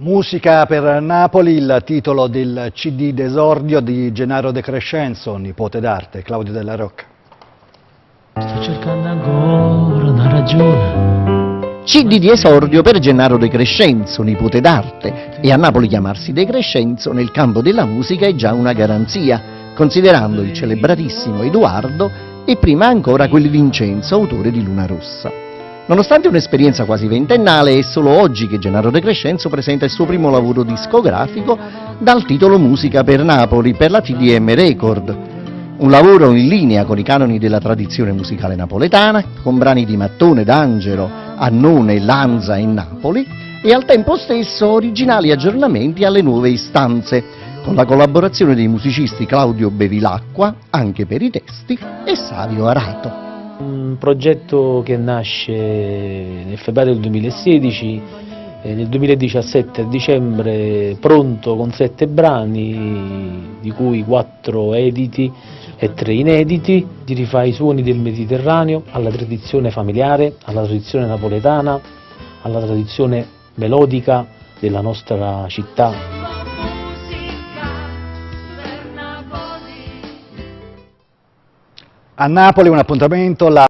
Musica per Napoli, il titolo del CD d'esordio di Gennaro De Crescenzo, nipote d'arte, Claudio Della Rocca. Sto cercando ancora una ragione. CD di esordio per Gennaro De Crescenzo, nipote d'arte, e a Napoli chiamarsi De Crescenzo nel campo della musica è già una garanzia, considerando il celebratissimo Edoardo e prima ancora quel Vincenzo, autore di Luna Rossa. Nonostante un'esperienza quasi ventennale, è solo oggi che Gennaro De Crescenzo presenta il suo primo lavoro discografico dal titolo Musica per Napoli per la TDM Record. Un lavoro in linea con i canoni della tradizione musicale napoletana, con brani di Mattone, D'Angelo, Annone, Lanza e Napoli, e al tempo stesso originali aggiornamenti alle nuove istanze, con la collaborazione dei musicisti Claudio Bevilacqua, anche per i testi, e Savio Arato. Un progetto che nasce nel febbraio del 2016, nel 2017 a dicembre pronto con 7 brani, di cui 4 editi e 3 inediti, ti rifà i suoni del Mediterraneo, alla tradizione familiare, alla tradizione napoletana, alla tradizione melodica della nostra città. A Napoli un appuntamento, la